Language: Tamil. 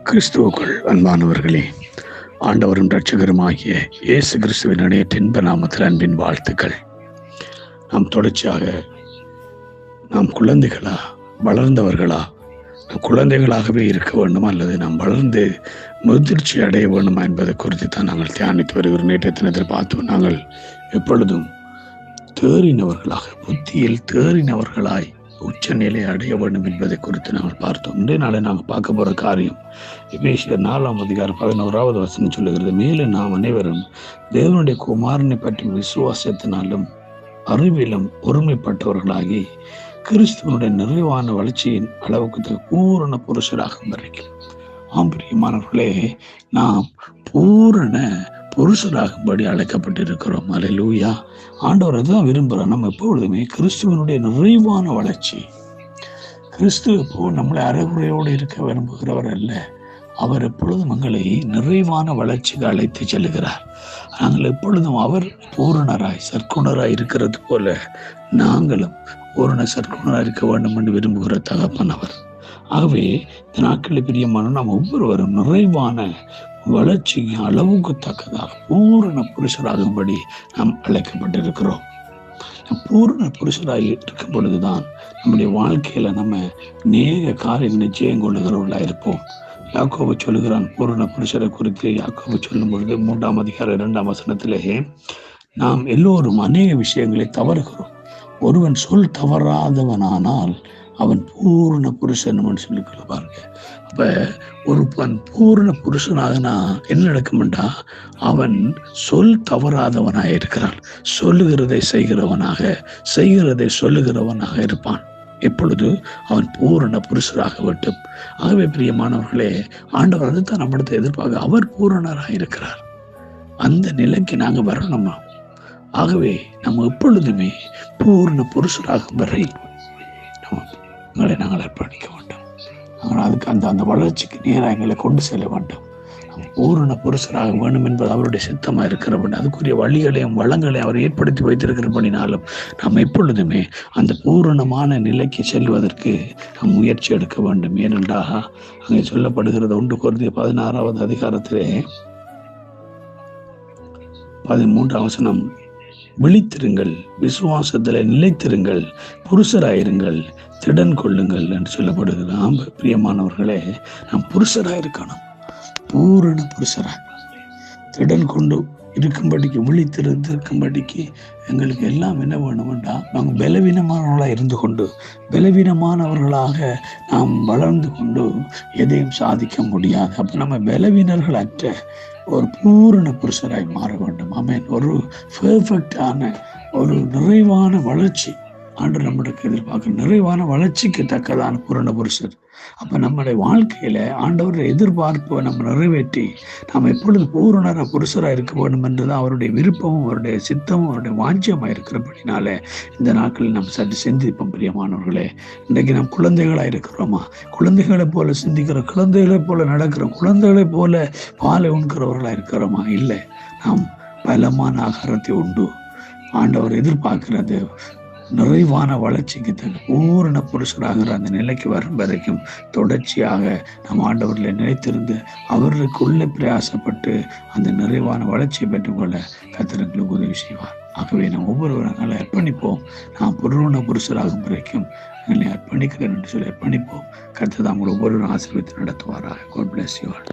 கிறிஸ்துவுக்குள் அன்பானவர்களே, ஆண்டவரும் இரட்சகருமாகிய இயேசு கிறிஸ்துவின் இணையற்ற இன்ப நாமத்தில் அன்பின் வாழ்த்துக்கள். நாம் தொடர்ச்சியாக நாம் குழந்தைகளா, வளர்ந்தவர்களா, நாம் குழந்தைகளாகவே இருக்க வேண்டுமா அல்லது நாம் வளர்ந்து முதிர்ச்சி அடைய வேண்டுமா என்பதை குறித்து தான் நாங்கள் தியானித்து வருகிறோம். நேற்றைய தினத்தில் பார்த்தோம், நாங்கள் எப்பொழுதும் தேறினவர்களாக, புத்தியில் தேறினவர்களாய் உச்ச நிலை அடைய வேண்டும் என்பதை குறித்து நாங்கள் பார்த்தோம். இன்றைய நாளை நாங்கள் பார்க்க போகிற காரியம் எபேசியர் 4:11 சொல்லுகிறது, மேலும் நாம் அனைவரும் தேவனுடைய குமாரனை பற்றி விசுவாசத்தினாலும் அறிவிலும் ஒருமைப்பட்டவர்களாகி கிறிஸ்துவனுடைய நிறைவான வளர்ச்சியின் அளவுக்கு பூரண புருஷராகும் வரைக்கும். பிரியமானவர்களே, நாம் பூரண புருஷராகும்படி அழைக்கப்பட்டிருக்கிறோம். அல்லேலூயா. ஆண்டவர் அதுதான் விரும்புகிறோம். நம்ம எப்பொழுதுமே கிறிஸ்துவனுடைய நிறைவான வளர்ச்சி. கிறிஸ்துவ போல் நம்மளை அரைகுறையோடு இருக்க விரும்புகிறவர் அல்ல. அவர் எப்பொழுதும் எங்களை நிறைவான வளர்ச்சிக்கு அழைத்து செல்லுகிறார். நாங்கள் எப்பொழுதும் அவர் பூரணராய் சற்குணராய் இருக்கிறது போல நாங்களும் பூரண சற்குணராய் இருக்க வேண்டும் என்று விரும்புகிற தகப்பன் அவர். ஆகவே இந்த நாட்களில் பிரியமான நாம் ஒவ்வொருவரும் நிறைவான வளர்ச்சிக்கு அளவுக்கு தக்கதாக பூரண புருஷராகும்படி நாம் அழைக்கப்பட்டிருக்கிறோம். பூரண புருஷராக இருக்கும் பொழுதுதான் நம்முடைய வாழ்க்கையில நம்ம நேக காரிய நிச்சயம் கொள்ளுகிறவர்களாக இருப்போம். யாக்கோபு சொல்லுகிறான் பூரண புருஷரை குறித்து. யாக்கோபு சொல்லும் பொழுது 3:2 நாம் எல்லோரும் அநேக விஷயங்களை தவறுகிறோம். ஒருவன் சொல் தவறாதவனானால் அவன் பூரண புருஷன் சொல்லிக்கொள்ள பாருங்க. அப்ப ஒரு பூரண புருஷனாகனா என்ன நடக்கும்டா, அவன் சொல் தவறாதவனாக இருக்கிறான். சொல்லுகிறதை செய்கிறவனாக, செய்கிறதை சொல்லுகிறவனாக இருப்பான். எப்பொழுது அவன் பூரண புருஷராக வேண்டும். ஆகவே பிரியமானவர்களே, ஆண்டவர் அதுதான் நம்மிடத்தை எதிர்பார்க்க. அவர் பூரணராக இருக்கிறார். அந்த நிலைக்கு நாங்க வரணுமா? ஆகவே நம்ம எப்பொழுதுமே பூரண புருஷராகும் வரை எங்களை நாங்கள் அர்ப்பணிக்க வேண்டும். நாங்கள் அதுக்கு அந்த வளர்ச்சிக்கு நேராக எங்களை கொண்டு செல்ல வேண்டும். பூரண புருஷராக வேண்டும் என்பது அவருடைய சித்தமாக இருக்கிறபடி அதுக்குரிய வழிகளையும் வளங்களையும் அவர் ஏற்படுத்தி வைத்திருக்கிறபடினாலும் நாம் எப்பொழுதுமே அந்த பூரணமான நிலைக்கு செல்வதற்கு நாம் முயற்சி எடுக்க வேண்டும். ஏனென்றால் அங்கே சொல்லப்படுகிறது 1 கொரிந்தியர் 16 13 விழித்திருங்கள், விசுவாசத்தில் நிலைத்திருங்கள், புருஷராயிருங்கள், திடன் கொள்ளுங்கள் என்று சொல்லப்படுகிறான். பிரியமானவர்களே, நாம் புருஷராயிருக்கணும். பூரண புருஷராய் திடன் கொண்டு இருக்கும்படிக்கு, விழித்திருக்கும்படிக்கு எங்களுக்கு எல்லாம் என்ன வேணுமெண்டா, நாங்கள் பலவீனமானவர்களாக இருந்து கொண்டு, பலவீனமானவர்களாக நாம் வளர்ந்து கொண்டு எதையும் சாதிக்க முடியாது. அப்போ நம்ம பலவீனர்கள் அற்ற ஒரு பூரண புருஷராய் மாற வேண்டும். ஆமென். ஒரு பெர்ஃபெக்டான ஒரு நிறைவான வளர்ச்சி ஆண்டு நம்மளுக்கு எதிர்பார்க்க, நிறைவான வளர்ச்சிக்கு தக்கதான பூரண புருஷர். அப்ப நம்முடைய வாழ்க்கையில ஆண்டவருடைய எதிர்பார்ப்பை நம்ம நிறைவேற்றி நாம் எப்பொழுது பூரண புருஷராக இருக்க வேண்டும் என்றுதான் அவருடைய விருப்பமும் அவருடைய சித்தமும் அவருடைய வாஞ்சியமாக இருக்கிறபடினால இந்த நாட்களில் நம்ம சற்று சிந்திப்போம். பிரியமானவர்களே, இன்றைக்கு நாம் குழந்தைகளாக இருக்கிறோமா? குழந்தைகளை போல சிந்திக்கிறோம், குழந்தைகளை போல நடக்கிறோம், குழந்தைகளை போல பாலை உண்கிறவர்களாக இருக்கிறோமா? இல்லை. நாம் பலமான ஆகாரத்தை உண்டு. ஆண்டவர் எதிர்பார்க்கிறது நிறைவான வளர்ச்சிக்கு பூரண புருஷராகிற அந்த நிலைக்கு வரும் வரைக்கும் தொடர்ச்சியாக நம் ஆண்டவர்களை நினைத்திருந்து அவர்களுக்குள்ளே பிரயாசப்பட்டு அந்த நிறைவான வளர்ச்சியை பெற்றுக்கொள்ள கர்த்தருக்கு உதவி செய்வார். ஆகவே நாம் ஒவ்வொருவரும் எங்களை அர்ப்பணிப்போம். நாம் பூரண புருஷராகும் வரைக்கும் எங்களை அர்ப்பணிக்கிறேன் என்று சொல்லி அர்ப்பணிப்போம். கர்த்தர் உங்களை ஒவ்வொரு ஆசீர்வாதத்தை நடத்துவாராக. God bless you all.